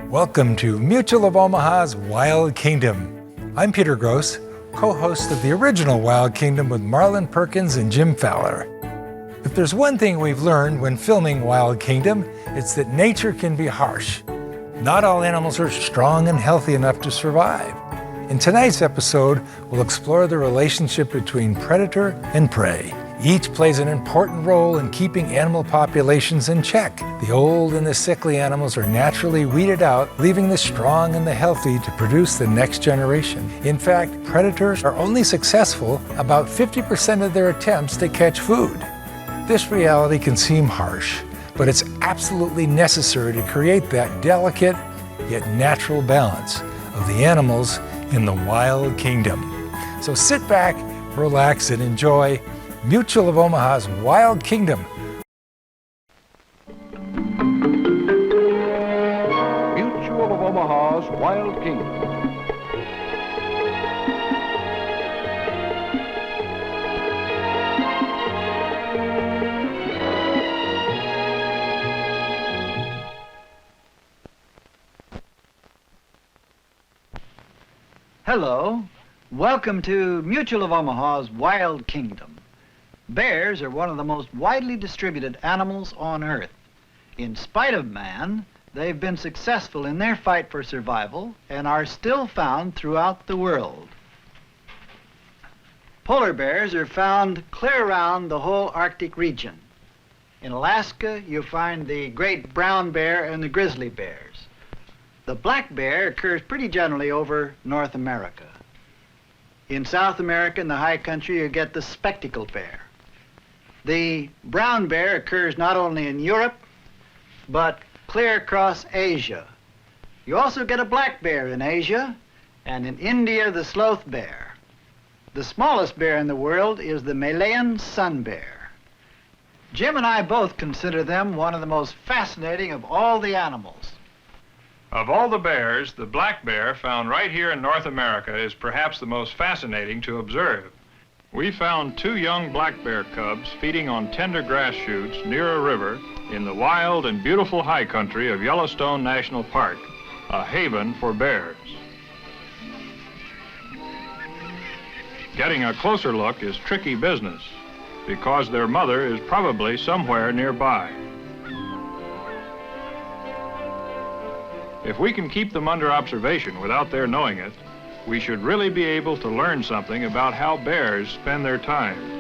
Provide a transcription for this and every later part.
Welcome to Mutual of Omaha's Wild Kingdom. I'm Peter Gross, co-host of the original Wild Kingdom with Marlin, Perkins, and Jim Fowler. If there's one thing we've learned when filming Wild Kingdom, it's that nature can be harsh. Not all animals are strong and healthy enough to survive. In tonight's episode, we'll explore the relationship between predator and prey. Each plays an important role in keeping animal populations in check. The old and the sickly animals are naturally weeded out, leaving the strong and the healthy to produce the next generation. In fact, predators are only successful about 50% of their attempts to catch food. This reality can seem harsh, but it's absolutely necessary to create that delicate yet natural balance of the animals in the Wild Kingdom. So sit back, relax, and enjoy Mutual of Omaha's Wild Kingdom. Mutual of Omaha's Wild Kingdom. Hello, welcome to Mutual of Omaha's Wild Kingdom. Bears are one of the most widely distributed animals on Earth. In spite of man, they've been successful in their fight for survival and are still found throughout the world. Polar bears are found clear around the whole Arctic region. In Alaska, you find the great brown bear and the grizzly bears. The black bear occurs pretty generally over North America. In South America, in the high country, you get the spectacled bear. The brown bear occurs not only in Europe, but clear across Asia. You also get a black bear in Asia, and in India, the sloth bear. The smallest bear in the world is the Malayan sun bear. Jim and I both consider them one of the most fascinating of all the animals. Of all the bears, the black bear found right here in North America is perhaps the most fascinating to observe. We found two young black bear cubs feeding on tender grass shoots near a river in the wild and beautiful high country of Yellowstone National Park, a haven for bears. Getting a closer look is tricky business because their mother is probably somewhere nearby. If we can keep them under observation without their knowing it, we should really be able to learn something about how bears spend their time.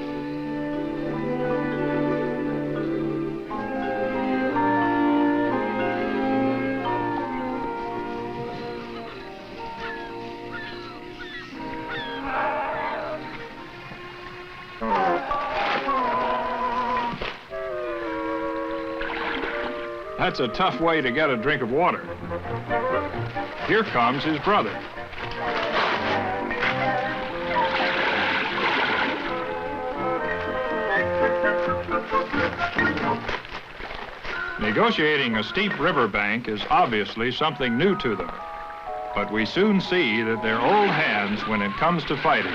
That's a tough way to get a drink of water. Here comes his brother. Negotiating a steep riverbank is obviously something new to them, but we soon see that they're old hands when it comes to fighting.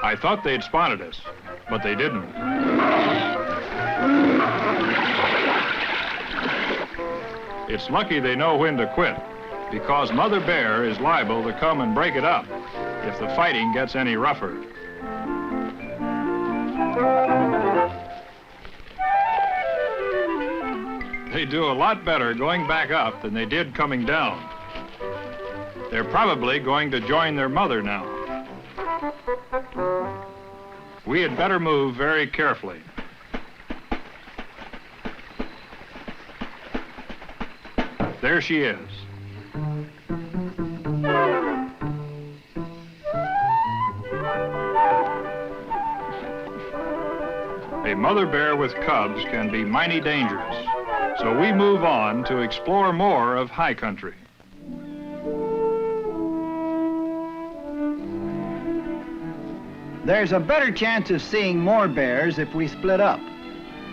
I thought they'd spotted us, but they didn't. It's lucky they know when to quit, because Mother Bear is liable to come and break it up if the fighting gets any rougher. They do a lot better going back up than they did coming down. They're probably going to join their mother now. We had better move very carefully. There she is. A mother bear with cubs can be mighty dangerous, so we move on to explore more of high country. There's a better chance of seeing more bears if we split up.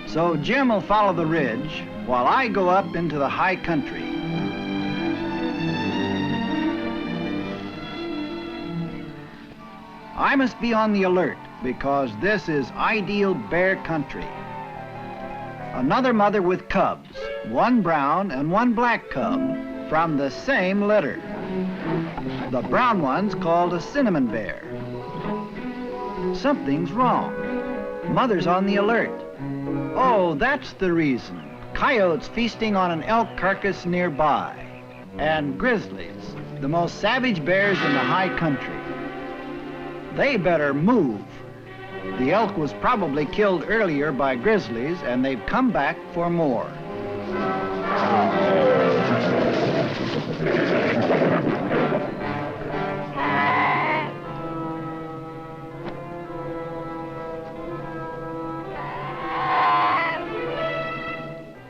So Jim will follow the ridge while I go up into the high country. I must be on the alert because this is ideal bear country. Another mother with cubs, one brown and one black cub from the same litter. The brown one's called a cinnamon bear. Something's wrong. Mother's on the alert. Oh, that's the reason. Coyotes feasting on an elk carcass nearby. And grizzlies, the most savage bears in the high country. They better move. The elk was probably killed earlier by grizzlies, and they've come back for more.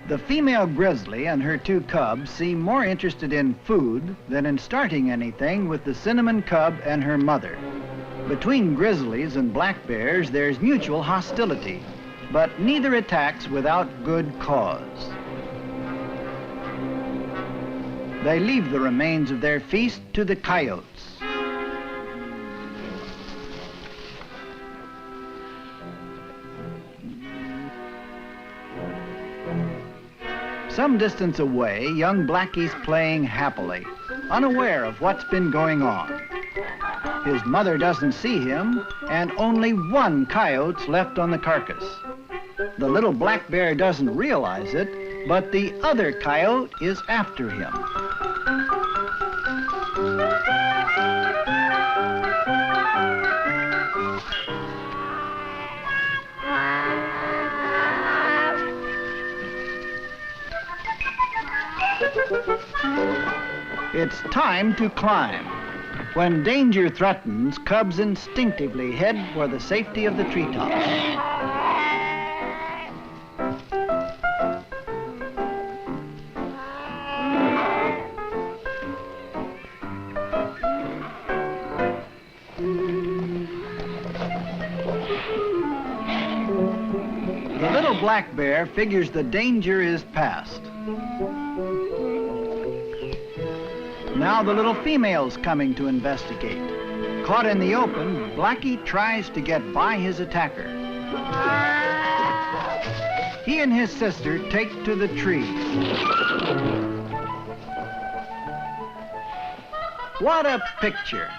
The female grizzly and her two cubs seem more interested in food than in starting anything with the cinnamon cub and her mother. Between grizzlies and black bears, there's mutual hostility, but neither attacks without good cause. They leave the remains of their feast to the coyotes. Some distance away, young Blackie's playing happily, unaware of what's been going on. His mother doesn't see him, and only one coyote's left on the carcass. The little black bear doesn't realize it, but the other coyote is after him. It's time to climb. When danger threatens, cubs instinctively head for the safety of the treetops. The little black bear figures the danger is past. Now the little female's coming to investigate. Caught in the open, Blackie tries to get by his attacker. He and his sister take to the tree. What a picture!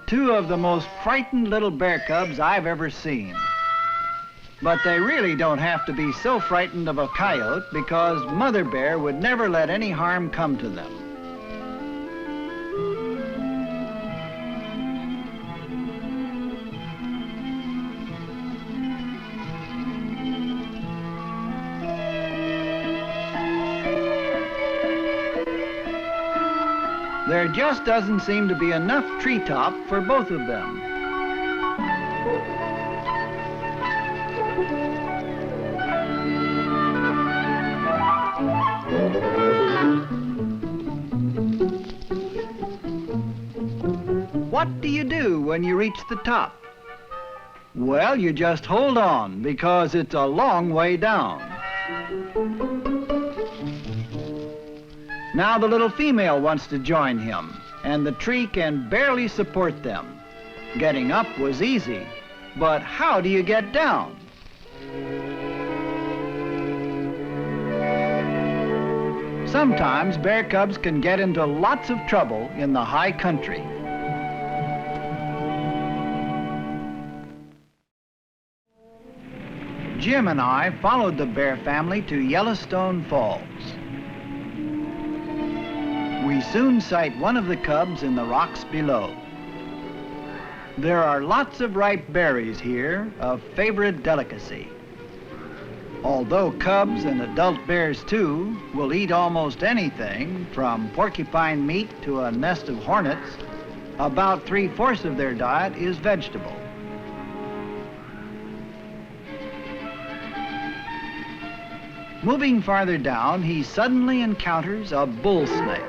Two of the most frightened little bear cubs I've ever seen. But they really don't have to be so frightened of a coyote, because Mother Bear would never let any harm come to them. There just doesn't seem to be enough treetop for both of them. What do you do when you reach the top? Well, you just hold on, because it's a long way down. Now the little female wants to join him, and the tree can barely support them. Getting up was easy, but how do you get down? Sometimes bear cubs can get into lots of trouble in the high country. Jim and I followed the bear family to Yellowstone Falls. We soon sight one of the cubs in the rocks below. There are lots of ripe berries here, a favorite delicacy. Although cubs and adult bears too will eat almost anything, from porcupine meat to a nest of hornets, about 3/4 of their diet is vegetable. Moving farther down, he suddenly encounters a bull snake.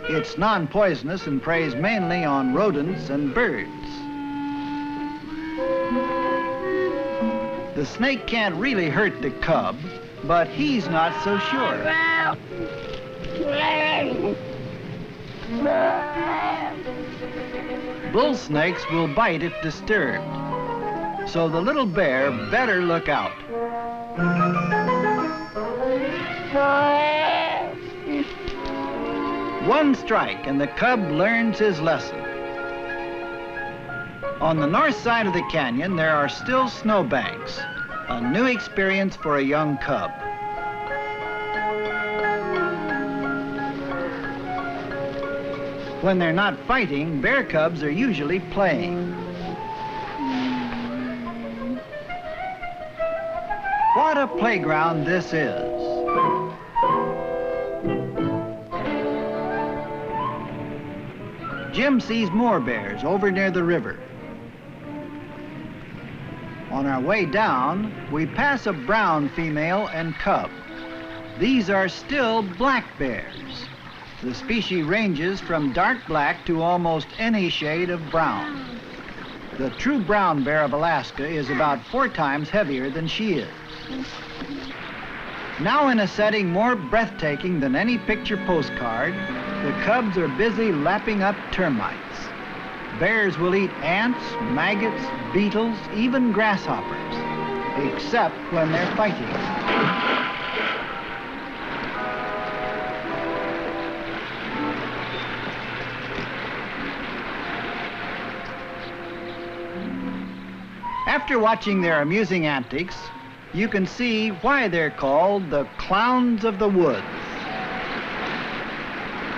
It's non-poisonous and preys mainly on rodents and birds. The snake can't really hurt the cub, but he's not so sure. Bull snakes will bite if disturbed, so the little bear better look out. One strike and the cub learns his lesson. On the north side of the canyon, there are still snowbanks, a new experience for a young cub. When they're not fighting, bear cubs are usually playing. What a playground this is. Jim sees more bears over near the river. On our way down, we pass a brown female and cub. These are still black bears. The species ranges from dark black to almost any shade of brown. The true brown bear of Alaska is about 4 times heavier than she is. Now in a setting more breathtaking than any picture postcard, the cubs are busy lapping up termites. Bears will eat ants, maggots, beetles, even grasshoppers, except when they're fighting. After watching their amusing antics, you can see why they're called the clowns of the woods.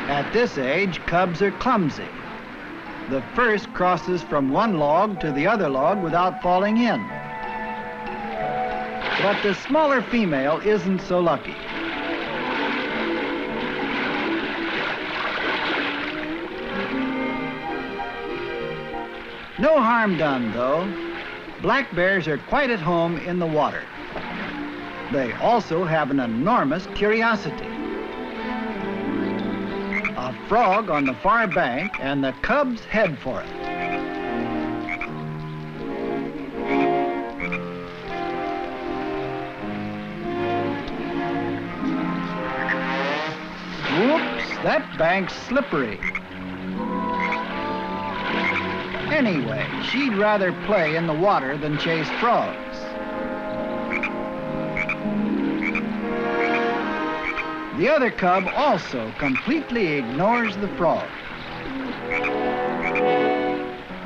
At this age, cubs are clumsy. The first crosses from one log to the other log without falling in. But the smaller female isn't so lucky. No harm done, though. Black bears are quite at home in the water. They also have an enormous curiosity. A frog on the far bank, and the cubs head for it. Whoops, that bank's slippery. Anyway, she'd rather play in the water than chase frogs. The other cub also completely ignores the frog.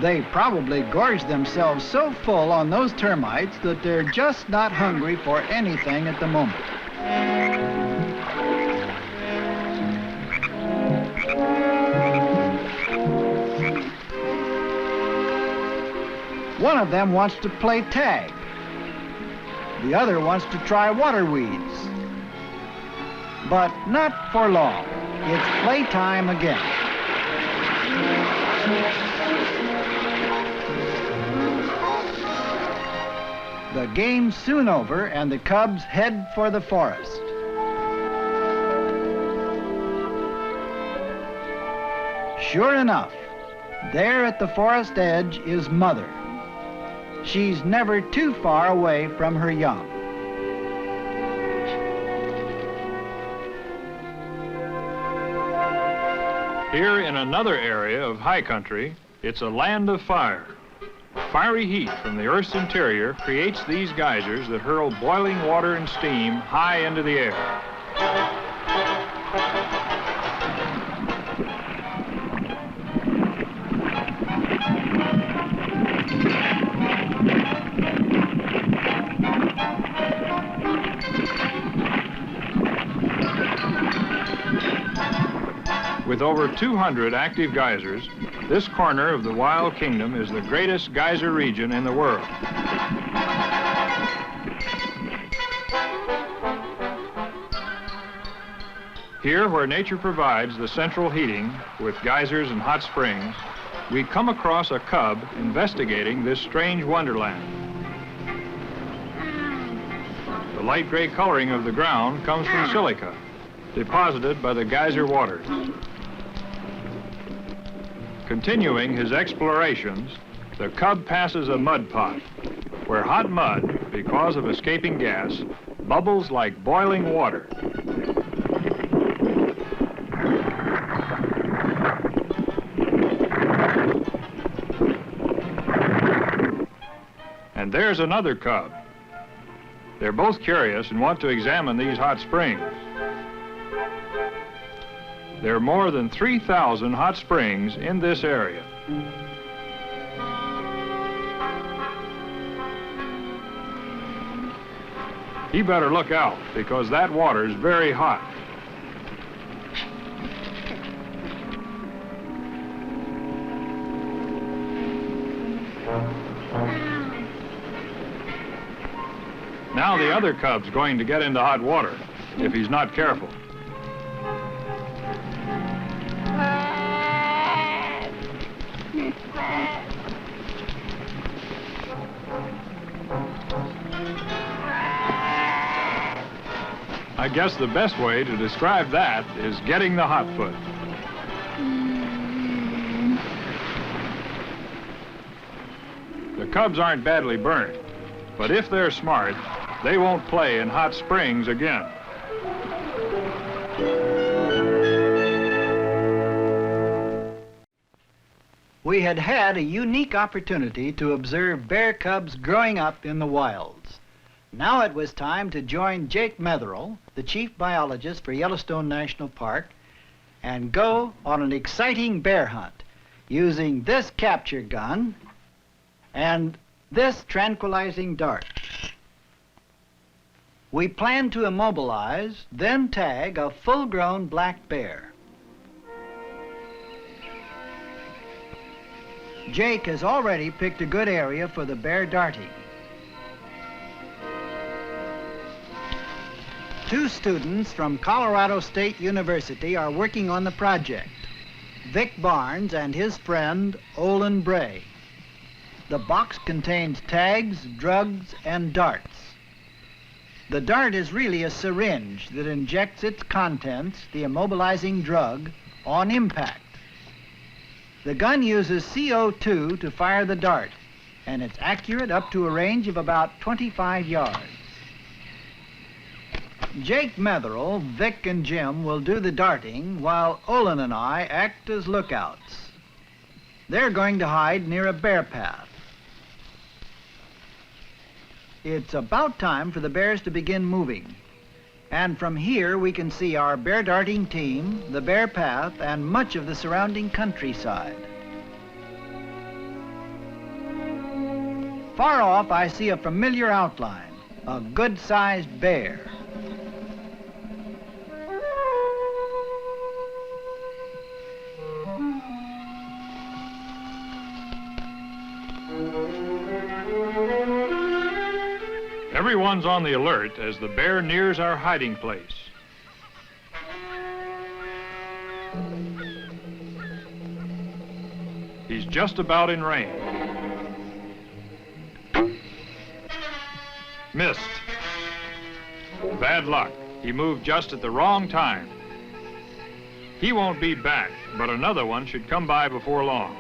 They probably gorged themselves so full on those termites that they're just not hungry for anything at the moment. One of them wants to play tag. The other wants to try water weeds. But not for long. It's playtime again. The game's soon over and the cubs head for the forest. Sure enough, there at the forest edge is Mother. She's never too far away from her young. Here in another area of high country, it's a land of fire. Fiery heat from the Earth's interior creates these geysers that hurl boiling water and steam high into the air. With over 200 active geysers, this corner of the Wild Kingdom is the greatest geyser region in the world. Here, where nature provides the central heating with geysers and hot springs, we come across a cub investigating this strange wonderland. The light gray coloring of the ground comes from silica, deposited by the geyser waters. Continuing his explorations, the cub passes a mud pot, where hot mud, because of escaping gas, bubbles like boiling water. And there's another cub. They're both curious and want to examine these hot springs. There are more than 3,000 hot springs in this area. He better look out because that water is very hot. Now the other cub's going to get into hot water if he's not careful. I guess the best way to describe that is getting the hot foot. The cubs aren't badly burnt, but if they're smart, they won't play in hot springs again. We had had a unique opportunity to observe bear cubs growing up in the wilds. Now it was time to join Jake Metherell, the chief biologist for Yellowstone National Park, and go on an exciting bear hunt using this capture gun and this tranquilizing dart. We plan to immobilize, then tag a full-grown black bear. Jake has already picked a good area for the bear darting. Two students from Colorado State University are working on the project, Vic Barnes and his friend Olin Bray. The box contains tags, drugs, and darts. The dart is really a syringe that injects its contents, the immobilizing drug, on impact. The gun uses CO2 to fire the dart, and it's accurate up to a range of about 25 yards. Jake Metherell, Vic, and Jim will do the darting while Olin and I act as lookouts. They're going to hide near a bear path. It's about time for the bears to begin moving. And from here we can see our bear darting team, the bear path, and much of the surrounding countryside. Far off I see a familiar outline, a good-sized bear. Everyone's on the alert as the bear nears our hiding place. He's just about in range. Missed. Bad luck. He moved just at the wrong time. He won't be back, but another one should come by before long.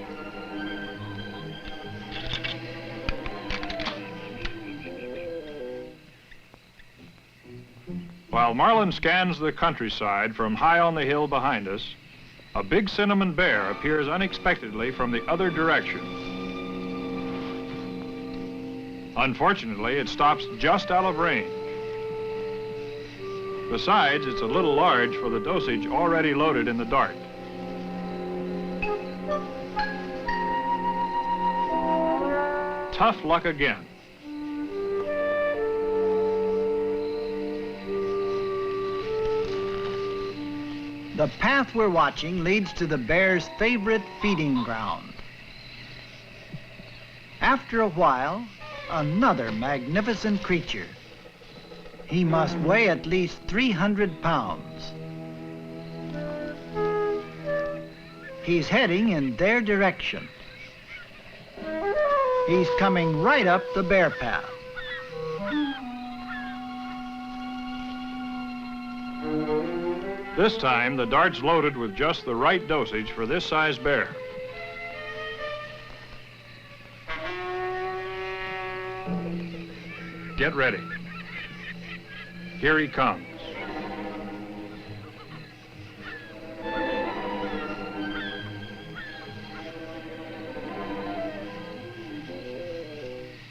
While Marlin scans the countryside from high on the hill behind us, a big cinnamon bear appears unexpectedly from the other direction. Unfortunately, it stops just out of range. Besides, it's a little large for the dosage already loaded in the dart. Tough luck again. The path we're watching leads to the bear's favorite feeding ground. After a while, another magnificent creature. He must weigh at least 300 pounds. He's heading in their direction. He's coming right up the bear path. This time, the dart's loaded with just the right dosage for this size bear. Get ready. Here he comes.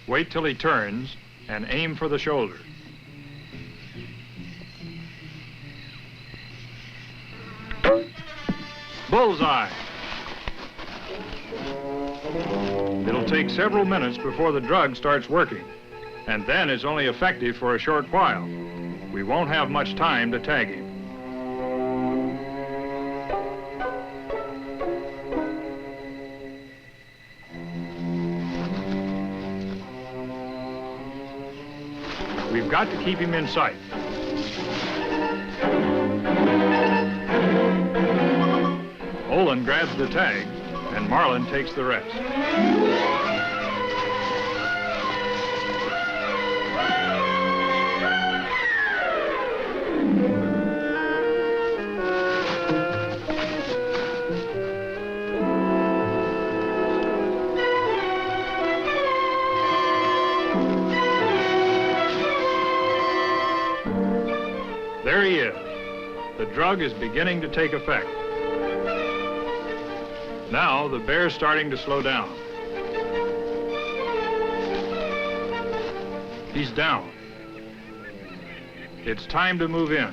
Wait till he turns and aim for the shoulder. Bullseye. It'll take several minutes before the drug starts working, and then it's only effective for a short while. We won't have much time to tag him. We've got to keep him in sight. Olin grabs the tag, and Marlin takes the rest. There he is. The drug is beginning to take effect. Now the bear's starting to slow down. He's down. It's time to move in.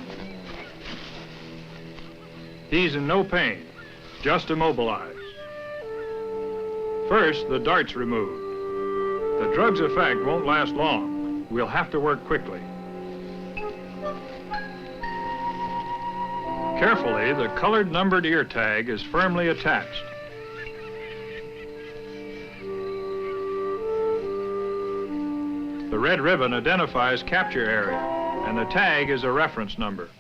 He's in no pain, just immobilized. First, the dart's removed. The drug's effect won't last long. We'll have to work quickly. Carefully, the colored numbered ear tag is firmly attached. The red ribbon identifies capture area, and the tag is a reference number.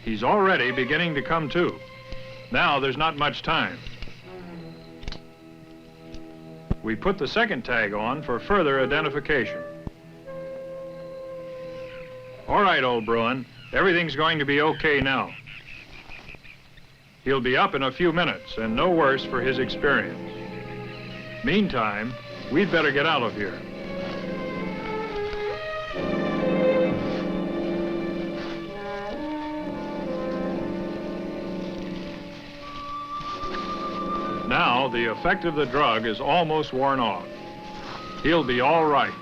He's already beginning to come to. Now there's not much time. We put the second tag on for further identification. All right, old Bruin. Everything's going to be okay now. He'll be up in a few minutes and no worse for his experience. Meantime, we'd better get out of here. Now, the effect of the drug is almost worn off. He'll be all right,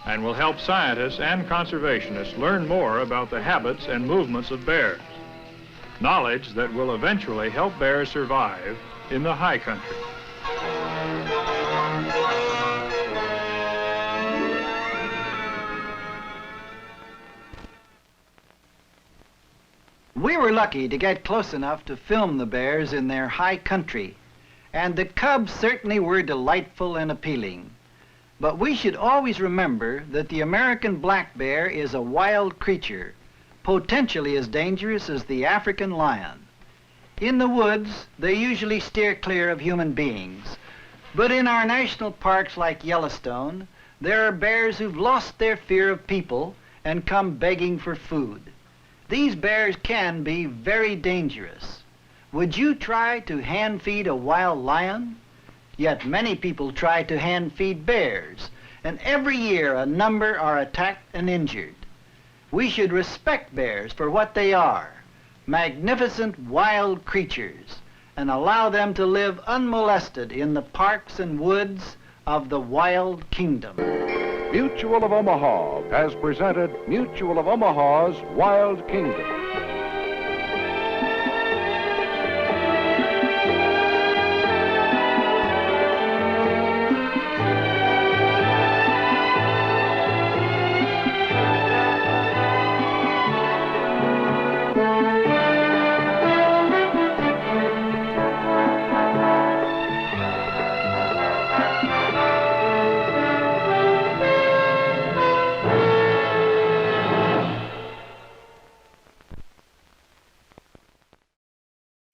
and will help scientists and conservationists learn more about the habits and movements of bears. Knowledge that will eventually help bears survive in the high country. We were lucky to get close enough to film the bears in their high country, and the cubs certainly were delightful and appealing. But we should always remember that the American black bear is a wild creature, potentially as dangerous as the African lion. In the woods, they usually steer clear of human beings. But in our national parks like Yellowstone, there are bears who've lost their fear of people and come begging for food. These bears can be very dangerous. Would you try to hand feed a wild lion? Yet many people try to hand feed bears, and every year a number are attacked and injured. We should respect bears for what they are, magnificent wild creatures, and allow them to live unmolested in the parks and woods of the wild kingdom. Mutual of Omaha has presented Mutual of Omaha's Wild Kingdom.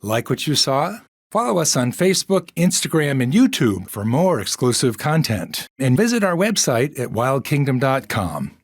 Like what you saw? Follow us on Facebook, Instagram, and YouTube for more exclusive content. And visit our website at wildkingdom.com.